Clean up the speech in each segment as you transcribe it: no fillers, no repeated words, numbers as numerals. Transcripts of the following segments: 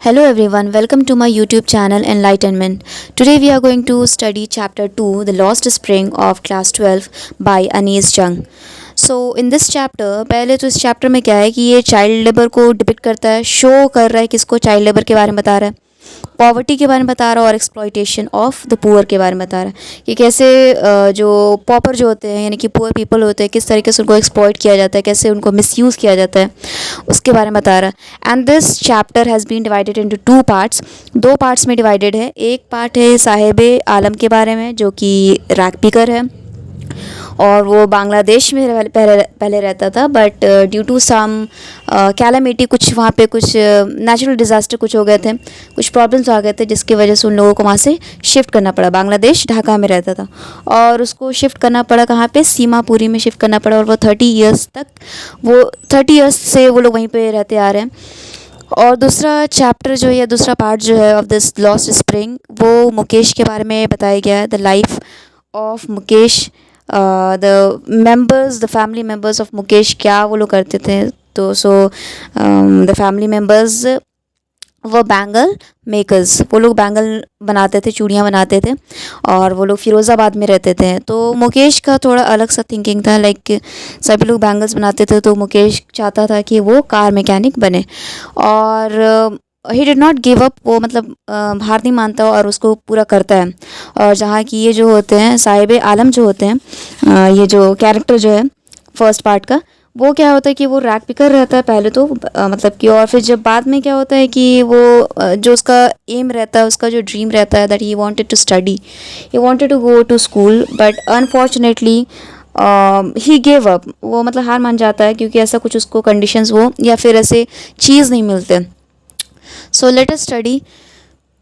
Hello everyone, welcome to my YouTube channel Enlightenment. Today we are going to study chapter 2, The Lost Spring of class 12 by Anis Jung. So in this chapter, पहले तो इस chapter में क्या है कि ये child labour को depict करता है, शो कर रहा है किसको, चाइल्ड लेबर के बारे में बता रहा है, पॉवर्टी के बारे में बता रहा है और एक्सप्लॉइटेशन ऑफ द पुअर के बारे में बता रहा है कि कैसे जो पॉपर जो होते हैं यानी कि पुअर पीपल होते हैं किस तरीके से उनको एक्सप्लॉइट किया जाता है, कैसे उनको मिसयूज़ किया जाता है, उसके बारे में बता रहा है। And this chapter has been divided into two parts, दो पार्ट्स में डिवाइडेड है। एक पार्ट है साहिब आलम के बारे में जो कि रैग पिकर है और वो बांग्लादेश में पहले रहता था, but due to some calamity, कुछ वहाँ पे कुछ नेचुरल डिज़ास्टर कुछ हो गए थे, कुछ प्रॉब्लम्स आ गए थे जिसकी वजह से उन लोगों को वहाँ से शिफ्ट करना पड़ा। बांग्लादेश ढाका में रहता था और उसको शिफ्ट करना पड़ा कहाँ पे, सीमापुरी में शिफ्ट करना पड़ा और वो 30 ईयर्स से वो लोग वहीं पे रहते आ रहे हैं। और दूसरा चैप्टर जो है, दूसरा पार्ट जो है ऑफ दिस लॉस्ट स्प्रिंग, वो मुकेश के बारे में बताया गया है, the life of Mukesh, the family members of Mukesh, क्या वो लोग करते थे। तो द फैमिली मेम्बर्स वो बैंगल मेकर्स, वो लोग बैंगल बनाते थे, चूड़ियाँ बनाते थे और वो लोग फ़िरोज़ाबाद में रहते थे। तो मुकेश का थोड़ा अलग सा थिंकिंग था, लाइक सभी लोग बैंगल्स बनाते थे तो मुकेश चाहता था कि वो कार मैकेनिक बने और he did not give up, वो मतलब हार नहीं मानता और उसको पूरा करता है। और जहाँ की ये जो होते हैं साहिब आलम जो होते हैं, ये जो कैरेक्टर जो है फर्स्ट पार्ट का, वो क्या होता है कि वो रैग पिकर रहता है पहले तो, मतलब कि, और फिर जब बाद में क्या होता है कि वो जो उसका एम रहता है, उसका जो ड्रीम रहता है that he wanted to study, he wanted to go to school, but unfortunately he gave up, वो मतलब हार मान जाता है क्योंकि ऐसा कुछ उसको कंडीशंस वो या फिर ऐसे चीज़ नहीं मिलते। So let us study.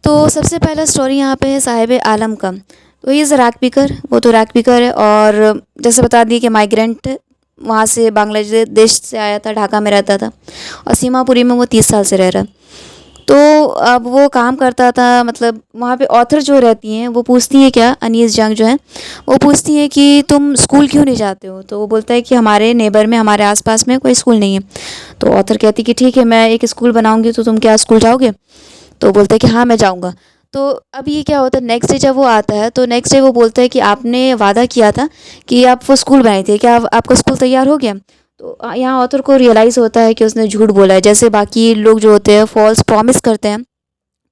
तो सबसे पहला स्टोरी यहाँ पे है साहिब आलम का। तो ही इज़ रैग पिकर, वो तो रैग पिकर है और जैसे बता दिए कि माइग्रेंट वहाँ से बांग्लादेश से आया था, ढाका में रहता था और सीमापुरी में वो 30 साल से रह रहा है। तो अब वो काम करता था, मतलब वहाँ पे ऑथर जो रहती हैं वो पूछती हैं, क्या अनीस जंग जो है वो पूछती हैं कि तुम स्कूल क्यों नहीं जाते हो। तो वो बोलता है कि हमारे नेबर में, हमारे आसपास में कोई स्कूल नहीं है। तो ऑथर कहती कि ठीक है, मैं एक स्कूल बनाऊंगी, तो तुम क्या स्कूल जाओगे। तो बोलते हैं कि हाँ मैं जाऊँगा। तो अब ये क्या होता है, नेक्स्ट डे जब वो आता है तो नेक्स्ट डे वो बोलता है कि आपने वादा किया था कि आप वो स्कूल बनाई थी, क्या आपका स्कूल तैयार हो गया। तो यहाँ ऑथर को रियलाइज़ होता है कि उसने झूठ बोला है। जैसे बाकी लोग जो होते हैं फॉल्स प्रॉमिस करते हैं,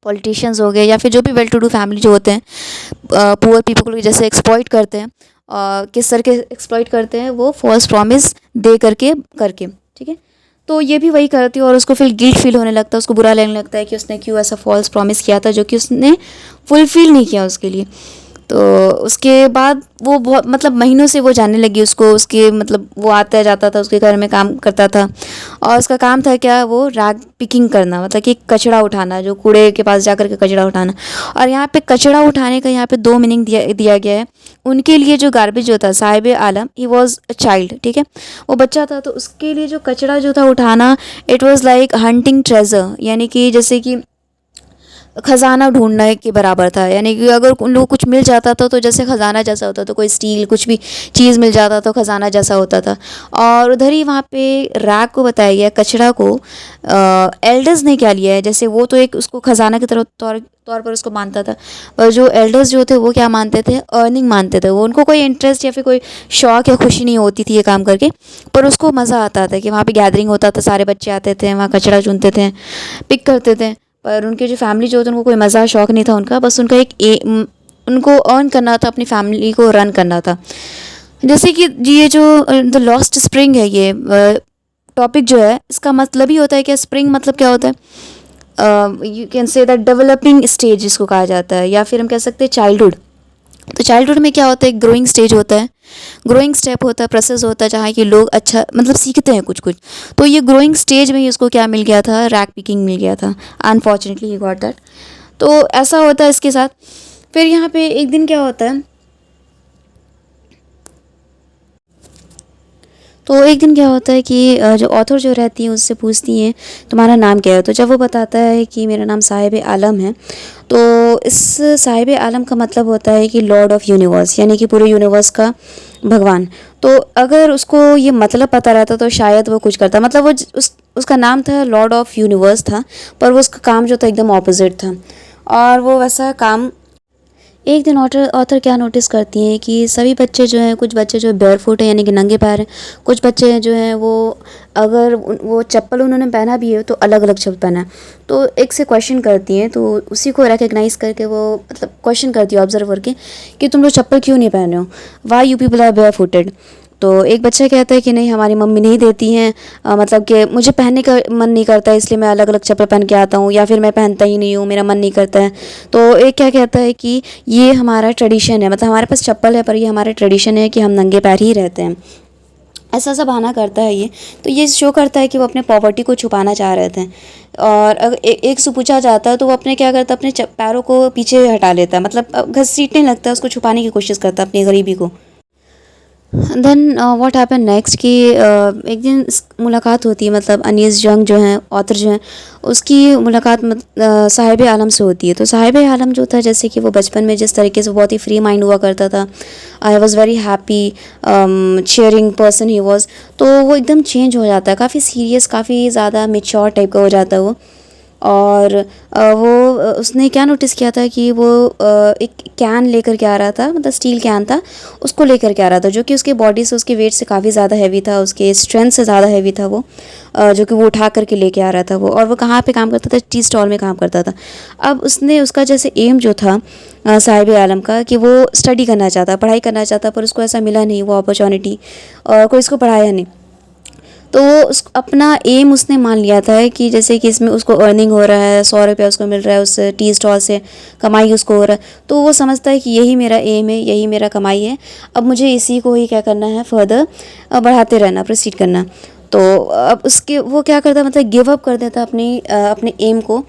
पॉलिटिशियंस हो गए या फिर जो भी वेल टू डू फैमिली जो होते हैं, पुअर पीपल को जैसे एक्सप्लॉइट करते हैं, किस तरह के एक्सप्लॉइट करते हैं, वो फॉल्स प्रॉमिस दे करके ठीक है। तो ये भी वही करती है और उसको फिर गिल्ट फील होने लगता है, उसको बुरा लगने लगता है कि उसने क्यों ऐसा फॉल्स प्रॉमिस किया था जो कि उसने फुलफिल नहीं किया उसके लिए। तो उसके बाद वो बहुत मतलब महीनों से वो जानने लगी उसको, उसके मतलब वो आता जाता था, उसके घर में काम करता था और उसका काम था क्या, वो रैग पिकिंग करना, मतलब कि कचरा उठाना, जो कूड़े के पास जाकर के कचरा उठाना। और यहाँ पे कचरा उठाने का यहाँ पे दो मीनिंग दिया गया है उनके लिए। जो गार्बेज होता है, साहिब आलम ही वॉज अ चाइल्ड, ठीक है, वो बच्चा था, तो उसके लिए जो कचरा जो था उठाना, it was like hunting treasure, यानी कि जैसे कि खजाना ढूंढने के बराबर था। यानी कि अगर उन लोगों को कुछ मिल जाता था तो जैसे खजाना जैसा होता था, कोई स्टील कुछ भी चीज़ मिल जाता तो खजाना जैसा होता था। और उधर ही वहाँ पे रैग को बताया गया, कचरा को एल्डर्स ने क्या लिया है, जैसे वो तो एक उसको खजाना की तरह तौर पर उसको मानता था, और जो एल्डर्स जो थे वो क्या मानते थे, अर्निंग मानते थे। वो उनको कोई इंटरेस्ट या फिर कोई शौक या खुशी नहीं होती थी ये काम करके, पर उसको मज़ा आता था कि वहाँ पे गैदरिंग होता था, सारे बच्चे आते थे, वहाँ कचरा चुनते थे, पिक करते थे। पर उनके जो फैमिली जो होती है उनको कोई मज़ा शौक़ नहीं था उनका, बस उनका उनको अर्न करना था, अपनी फैमिली को रन करना था। जैसे कि ये जो द लॉस्ट स्प्रिंग है, ये टॉपिक जो है इसका मतलब ही होता है कि स्प्रिंग मतलब क्या होता है, you can say that developing stage जिसको कहा जाता है, या फिर हम कह सकते हैं चाइल्डहुड। तो चाइल्डहुड में क्या होता है, ग्रोइंग स्टेज होता है, ग्रोइंग स्टेप होता है, प्रोसेस होता है, जहाँ कि लोग अच्छा मतलब सीखते हैं कुछ कुछ। तो ये ग्रोइंग स्टेज में ही उसको क्या मिल गया था, रैग पिकिंग मिल गया था। Unfortunately he got that. तो ऐसा होता है इसके साथ। फिर यहाँ पे एक दिन क्या होता है, तो एक दिन क्या होता है कि जो ऑथर जो रहती है उससे पूछती हैं तुम्हारा नाम क्या है। तो जब वो बताता है कि मेरा नाम साहिब आलम है, तो इस साहिब आलम का मतलब होता है कि लॉर्ड ऑफ यूनिवर्स, यानी कि पूरे यूनिवर्स का भगवान। तो अगर उसको ये मतलब पता रहता तो शायद वो कुछ करता, मतलब वो उस उसका नाम था लॉर्ड ऑफ यूनिवर्स था, पर वो उसका काम जो था एकदम ऑपोजिट था। और वो वैसा काम एक दिन ऑथर क्या नोटिस करती हैं कि सभी बच्चे जो हैं, कुछ बच्चे जो है बेयरफुट है यानी कि नंगे पैर हैं, कुछ बच्चे जो हैं वो अगर वो चप्पल उन्होंने पहना भी है तो अलग अलग चप्पल पहना है। तो एक से क्वेश्चन करती हैं, तो उसी को रिकग्नाइज़ करके वो मतलब क्वेश्चन करती है ऑब्जर्व करके कि तुम लोग चप्पल क्यों नहीं पहने हो, why you people are bare footed. तो एक बच्चा कहता है कि नहीं हमारी मम्मी नहीं देती हैं, मतलब कि मुझे पहनने का मन नहीं करता इसलिए मैं अलग अलग चप्पल पहन के आता हूँ, या फिर मैं पहनता ही नहीं हूँ, मेरा मन नहीं करता है। तो एक क्या कहता है कि ये हमारा ट्रेडिशन है, मतलब हमारे पास चप्पल है पर ये हमारा ट्रेडिशन है कि हम नंगे पैर ही रहते हैं, ऐसा सा बहाना करता है ये। तो ये शो करता है कि वो अपने पॉवर्टी को छुपाना चाह रहे थे। और अगर एक से पूछा जाता है तो वो अपने क्या करता है, अपने पैरों को पीछे हटा लेता है, मतलब घसीटने लगता है, उसको छुपाने की कोशिश करता है अपनी गरीबी को। देन व्हाट हैपन नेक्स्ट कि एक दिन मुलाकात होती है, मतलब अनीस जंग जो हैं ऑथर जो हैं उसकी मुलाकात साहिब आलम से होती है। तो साहिब आलम जो था, जैसे कि वो बचपन में जिस तरीके से बहुत ही फ्री माइंड हुआ करता था, I was very happy cheering person he was, तो वो एकदम चेंज हो जाता है, काफ़ी सीरियस, काफ़ी ज़्यादा मेच्योर टाइप का हो जाता है वो। और उसने क्या नोटिस किया था कि वो एक कैन लेकर के आ रहा था, मतलब स्टील कैन था, उसको लेकर के आ रहा था, जो कि उसके बॉडी से, उसके वेट से काफ़ी ज़्यादा हैवी था, उसके स्ट्रेंथ से ज़्यादा हैवी था वो, जो कि वो उठा करके लेके आ रहा था वो। और वो कहाँ पे काम करता था, टी स्टॉल में काम करता था। अब उसने उसका जैसे एम जो था साहिब आलम का, कि वो स्टडी करना चाहता, पढ़ाई करना चाहता, पर उसको ऐसा मिला नहीं वो अपॉर्चुनिटी, और कोई इसको पढ़ाया नहीं। तो वो उस अपना एम उसने मान लिया था कि जैसे कि इसमें उसको अर्निंग हो रहा है, 100 रुपया उसको मिल रहा है उस टी स्टॉल से, कमाई उसको हो रहा है, तो वो समझता है कि यही मेरा एम है, यही मेरा कमाई है, अब मुझे इसी को ही क्या करना है, फर्दर बढ़ाते रहना, प्रोसीड करना। तो अब उसके वो क्या करता है, मतलब गिव अप कर देता अपने एम को,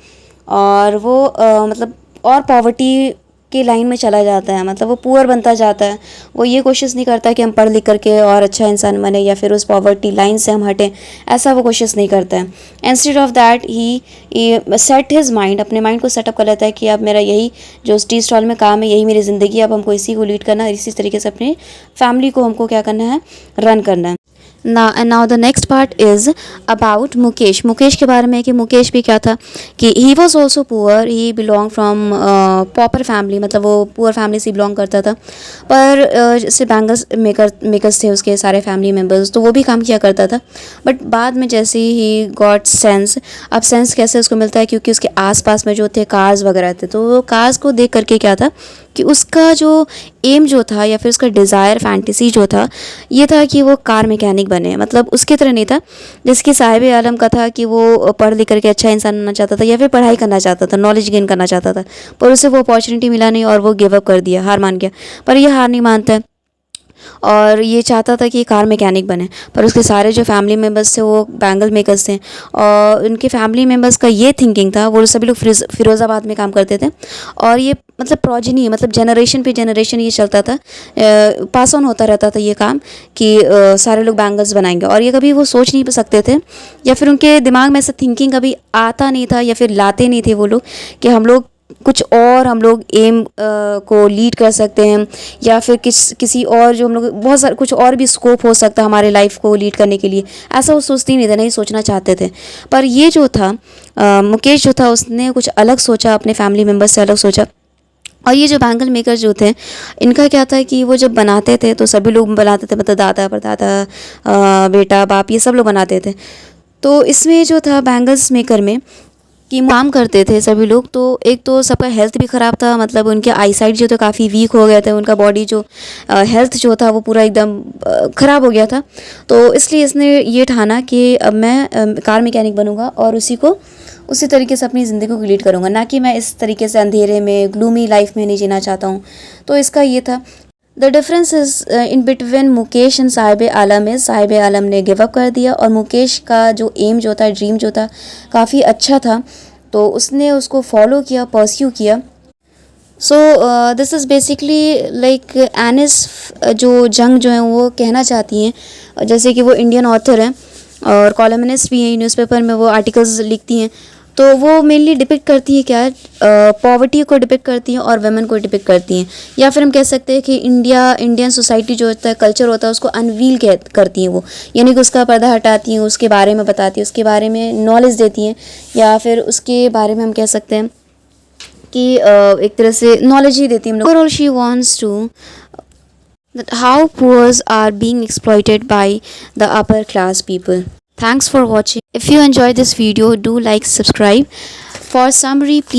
और वो मतलब और पॉवर्टी के लाइन में चला जाता है, मतलब वो पुअर बनता जाता है। वो ये कोशिश नहीं करता कि हम पढ़ लिख करके और अच्छा इंसान बने या फिर उस पॉवर्टी लाइन से हम हटें, ऐसा वो कोशिश नहीं करता है। Instead of that he set his mind, अपने माइंड को सेटअप कर लेता है कि अब मेरा यही जो टी स्टॉल में काम है, यही मेरी ज़िंदगी है, अब हमको इसी को लीड करना है, इसी तरीके से अपनी फैमिली को हमको क्या करना है, रन करना है। Now the next part is about Mukesh. Mukesh के बारे में कि मुकेश भी क्या था कि he was also poor, he belong from pauper family, मतलब वो पुअर फैमिली से बिलोंग करता था। पर जैसे बैंगल्स मेकर्स थे उसके सारे फैमिली मेम्बर्स, तो वो भी काम किया करता था। बट बाद में जैसे ही गॉट सेंस, अब सेंस कैसे उसको मिलता है, क्योंकि उसके आसपास में जो थे कार्स वगैरह थे, तो वो कार्स को देख करके क्या था कि उसका जो एम जो था या फिर उसका डिज़ायर, फैंटेसी जो था, ये था कि वो कार मैकेनिक बने। मतलब उसकी तरह नहीं था जिसकी साहिब आलम का था कि वो पढ़ लिख करके अच्छा इंसान बनना चाहता था या फिर पढ़ाई करना चाहता था, नॉलेज गेन करना चाहता था, पर उसे वो अपॉर्चुनिटी मिला नहीं और वो गिव अप कर दिया, हार मान गया। पर ये हार नहीं मानता है और ये चाहता था कि कार मैकेनिक बने। पर उसके सारे जो फैमिली मेम्बर्स थे वो बैंगल मेकर्स थे, और उनके फैमिली मेम्बर्स का ये थिंकिंग था, वो सभी लोग फिरोज़ाबाद में काम करते थे, और ये मतलब प्रोजेनी, मतलब जनरेशन पे जनरेशन ये चलता था, पास ऑन होता रहता था ये काम कि सारे लोग बैंगल्स बनाएंगे। और ये कभी वो सोच नहीं सकते थे या फिर उनके दिमाग में ऐसा थिंकिंग कभी आता नहीं था या फिर लाते नहीं थे वो लोग कि हम लोग एम को लीड कर सकते हैं, या फिर किसी और जो हम लोग बहुत सारे कुछ और भी स्कोप हो सकता है हमारे लाइफ को लीड करने के लिए, ऐसा वो सोचते ही नहीं थे, नहीं सोचना चाहते थे। पर ये जो था मुकेश जो था, उसने कुछ अलग सोचा, अपने फैमिली मेम्बर्स से अलग सोचा। और ये जो बैंगल मेकर जो थे, इनका क्या था कि वो जब बनाते थे तो सभी लोग बनाते थे, मतलब दादा परदादा बेटा बाप ये सब लोग बनाते थे। तो इसमें जो था बैंगल्स मेकर में कि काम करते थे सभी लोग, तो एक तो सबका हेल्थ भी ख़राब था, मतलब उनके आई साइट जो थे काफ़ी वीक हो गए थे, उनका बॉडी जो हेल्थ जो था वो पूरा एकदम ख़राब हो गया था। तो इसलिए इसने ये ठाना कि अब मैं कार मैकेनिक बनूंगा और उसी तरीके से अपनी ज़िंदगी को लीड करूँगा, ना कि मैं इस तरीके से अंधेरे में ग्लूमी लाइफ में नहीं जीना चाहता हूँ। तो इसका ये था the difference is in between Mukesh and Sahib Alam is Sahib Alam ने गिव अप कर दिया, और मुकेश का जो एम जो था, ड्रीम जो था, काफ़ी अच्छा था, तो उसने उसको फॉलो किया, परस्यू किया। So this is basically like एनिस जो जंग जो है वो कहना चाहती हैं, जैसे कि वो इंडियन ऑथर हैं और कॉलमनिस्ट भी हैं, न्यूज़पेपर में वो आर्टिकल्स लिखती हैं, तो वो मेनली डिपिक्ट करती है क्या, पॉवर्टी को डिपिक्ट करती हैं और वुमेन को डिपिक्ट करती हैं, या फिर हम कह सकते हैं कि इंडियन सोसाइटी जो होता है, कल्चर होता है, उसको अनवील करती हैं वो, यानी कि उसका पर्दा हटाती हैं, उसके बारे में बताती हैं, उसके बारे में नॉलेज देती हैं, या फिर उसके बारे में हम कह सकते हैं कि एक तरह से नॉलेज ही देती है हम लोग। Overall she wants to that how poor are being exploited by the upper class people. Thanks for watching. If you enjoyed this video, do like, subscribe. For summary, please